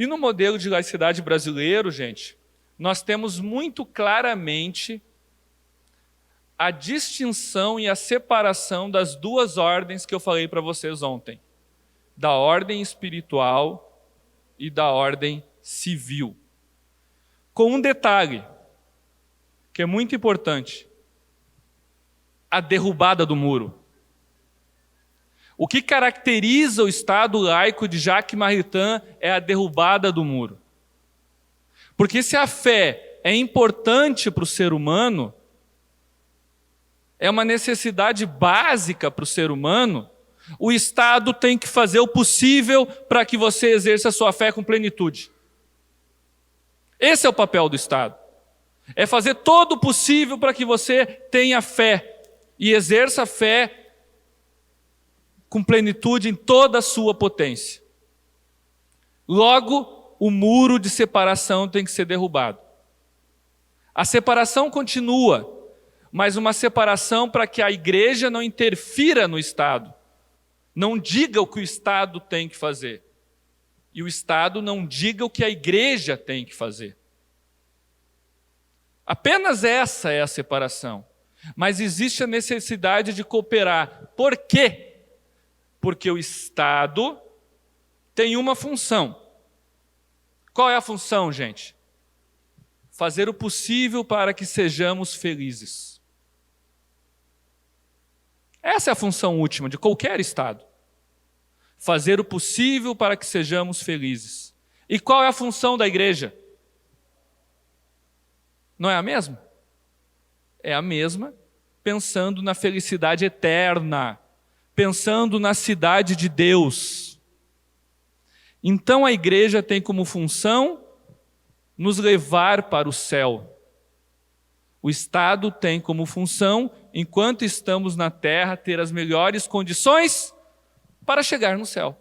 E no modelo de laicidade brasileiro, gente, nós temos muito claramente a distinção e a separação das duas ordens que eu falei para vocês ontem, da ordem espiritual e da ordem civil. Com um detalhe, que é muito importante: a derrubada do muro. O que caracteriza o Estado laico de Jacques Maritain é a derrubada do muro. Porque se a fé é importante para o ser humano, é uma necessidade básica para o ser humano, o Estado tem que fazer o possível para que você exerça a sua fé com plenitude. Esse é o papel do Estado. É fazer todo o possível para que você tenha fé e exerça a fé com plenitude em toda a sua potência. Logo, o muro de separação tem que ser derrubado. A separação continua, mas uma separação para que a igreja não interfira no Estado. Não diga o que o Estado tem que fazer. E o Estado não diga o que a igreja tem que fazer. Apenas essa é a separação. Mas existe a necessidade de cooperar. Por quê? Porque o Estado tem uma função. Qual é a função, gente? Fazer o possível para que sejamos felizes. Essa é a função última de qualquer Estado. Fazer o possível para que sejamos felizes. E qual é a função da igreja? Não é a mesma? É a mesma, pensando na felicidade eterna, pensando na cidade de Deus. Então a igreja tem como função nos levar para o céu. O Estado tem como função, enquanto estamos na terra, ter as melhores condições para chegar no céu.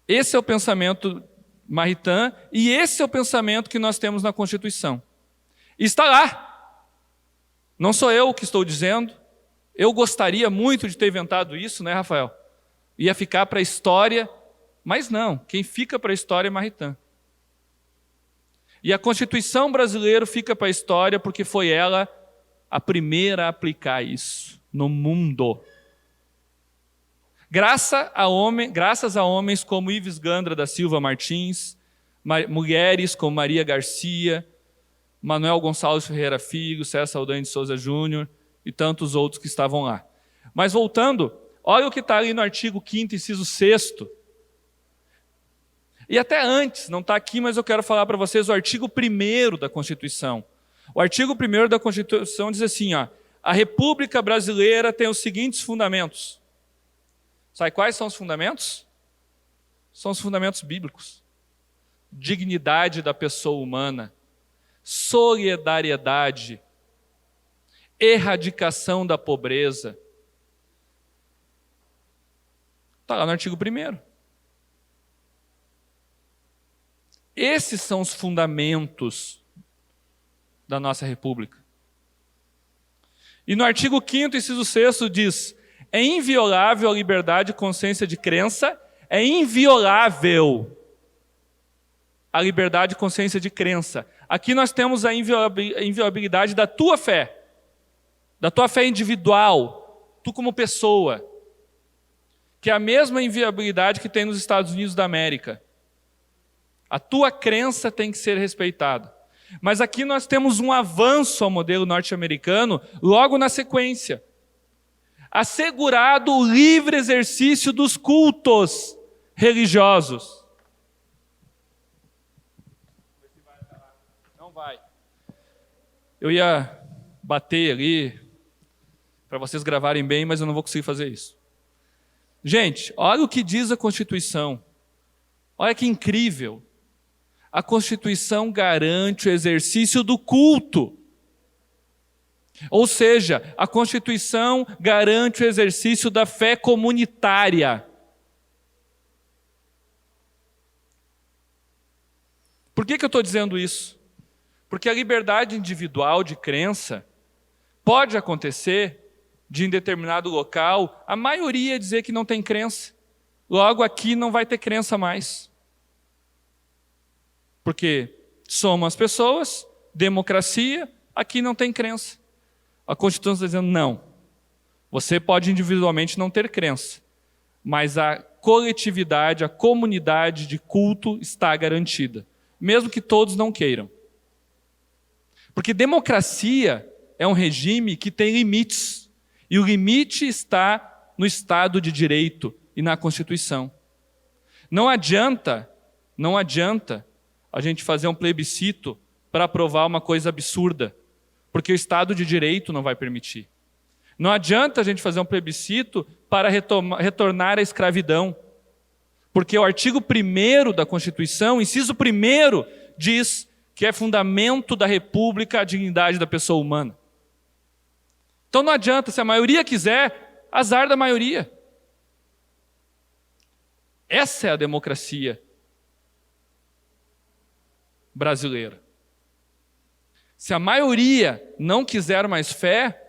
Esse é o pensamento Maritain e esse é o pensamento que nós temos na Constituição. E está lá. Não sou eu que estou dizendo. Eu gostaria muito de ter inventado isso, né, Rafael? Ia ficar para a história, mas não. Quem fica para a história é Maritain. E a Constituição brasileira fica para a história porque foi ela a primeira a aplicar isso no mundo. Graças a homens como Ives Gandra da Silva Martins, mulheres como Maria Garcia, Manuel Gonçalves Ferreira Filho, César Saldanha de Souza Júnior e tantos outros que estavam lá. Mas voltando, olha o que está ali no artigo 5º, inciso 6º. E até antes, não está aqui, mas eu quero falar para vocês o artigo 1º da Constituição. O artigo 1º da Constituição diz assim, ó, a República Brasileira tem os seguintes fundamentos. Sabe quais são os fundamentos? São os fundamentos bíblicos. Dignidade da pessoa humana, solidariedade, erradicação da pobreza. Está lá no artigo 1º. Esses são os fundamentos da nossa República. E no artigo 5º, inciso 6º diz, é inviolável a liberdade de consciência de crença, é inviolável a liberdade de consciência de crença. Aqui nós temos a inviolabilidade da tua fé individual, tu como pessoa, que é a mesma inviolabilidade que tem nos Estados Unidos da América. A tua crença tem que ser respeitada. Mas aqui nós temos um avanço ao modelo norte-americano, logo na sequência. Assegurado o livre exercício dos cultos religiosos. Não vai. Eu ia bater ali para vocês gravarem bem, mas eu não vou conseguir fazer isso. Gente, olha o que diz a Constituição. Olha que incrível. A Constituição garante o exercício do culto. Ou seja, a Constituição garante o exercício da fé comunitária. Por que eu estou dizendo isso? Porque a liberdade individual de crença pode acontecer de em determinado local a maioria dizer que não tem crença. Logo aqui não vai ter crença mais. Porque somos as pessoas, democracia, aqui não tem crença. A Constituição está dizendo não. Você pode individualmente não ter crença, mas a coletividade, a comunidade de culto está garantida, mesmo que todos não queiram. Porque democracia é um regime que tem limites, e o limite está no Estado de Direito e na Constituição. Não adianta a gente fazer um plebiscito para aprovar uma coisa absurda, porque o Estado de Direito não vai permitir. Não adianta a gente fazer um plebiscito para retornar à escravidão, porque o artigo 1º da Constituição, inciso 1º, diz que é fundamento da República a dignidade da pessoa humana. Então não adianta, se a maioria quiser, azar da maioria. Essa é a democracia brasileira. Se a maioria não quiser mais fé,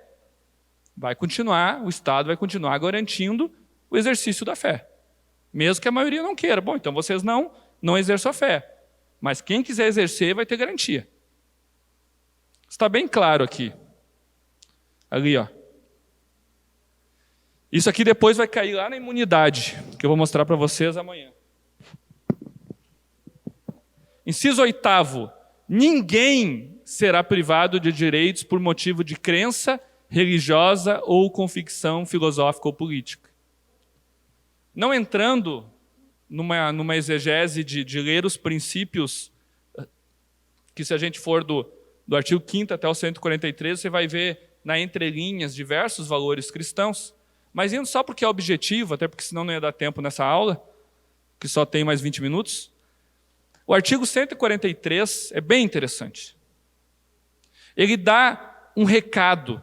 o Estado vai continuar garantindo o exercício da fé. Mesmo que a maioria não queira. Bom, então vocês não exerçam a fé. Mas quem quiser exercer vai ter garantia. Está bem claro aqui. Ali, ó. Isso aqui depois vai cair lá na imunidade, que eu vou mostrar para vocês amanhã. Inciso 8º. Ninguém será privado de direitos por motivo de crença religiosa ou convicção filosófica ou política. Não entrando numa exegese de ler os princípios, que se a gente for do artigo 5º até o 143, você vai ver na entrelinhas diversos valores cristãos, mas indo só porque é objetivo, até porque senão não ia dar tempo nessa aula, que só tem mais 20 minutos, o artigo 143 é bem interessante. Ele dá um recado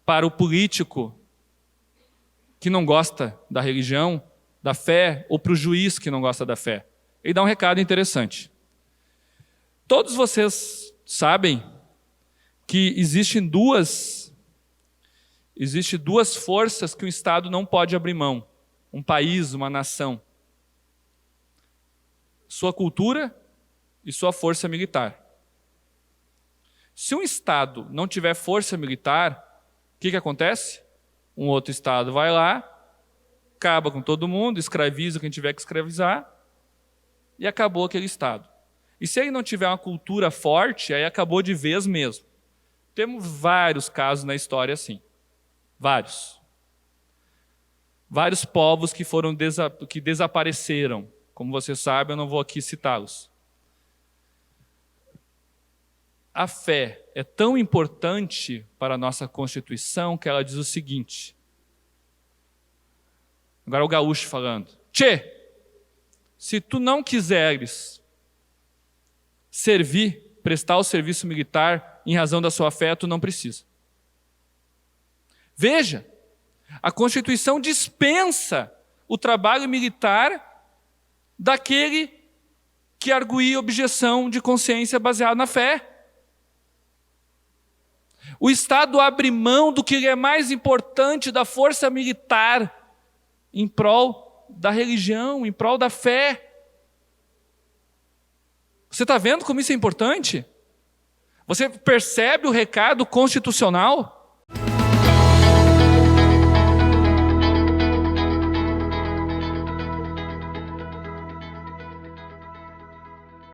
para o político que não gosta da religião, da fé, ou para o juiz que não gosta da fé. Ele dá um recado interessante. Todos vocês sabem que existem duas forças que o Estado não pode abrir mão. Um país, uma nação. Sua cultura e sua força militar. Se um Estado não tiver força militar, o que acontece? Um outro Estado vai lá, acaba com todo mundo, escraviza quem tiver que escravizar, e acabou aquele Estado. E se ele não tiver uma cultura forte, aí acabou de vez mesmo. Temos vários casos na história assim. Vários. Vários povos que desapareceram. Como você sabe, eu não vou aqui citá-los. A fé é tão importante para a nossa Constituição que ela diz o seguinte. Agora o gaúcho falando. Tchê, se tu não quiseres prestar o serviço militar em razão da sua fé, tu não precisa. Veja, a Constituição dispensa o trabalho militar daquele que arguía objeção de consciência baseada na fé. O Estado abre mão do que é mais importante da força militar em prol da religião, em prol da fé. Você está vendo como isso é importante? Você percebe o recado constitucional?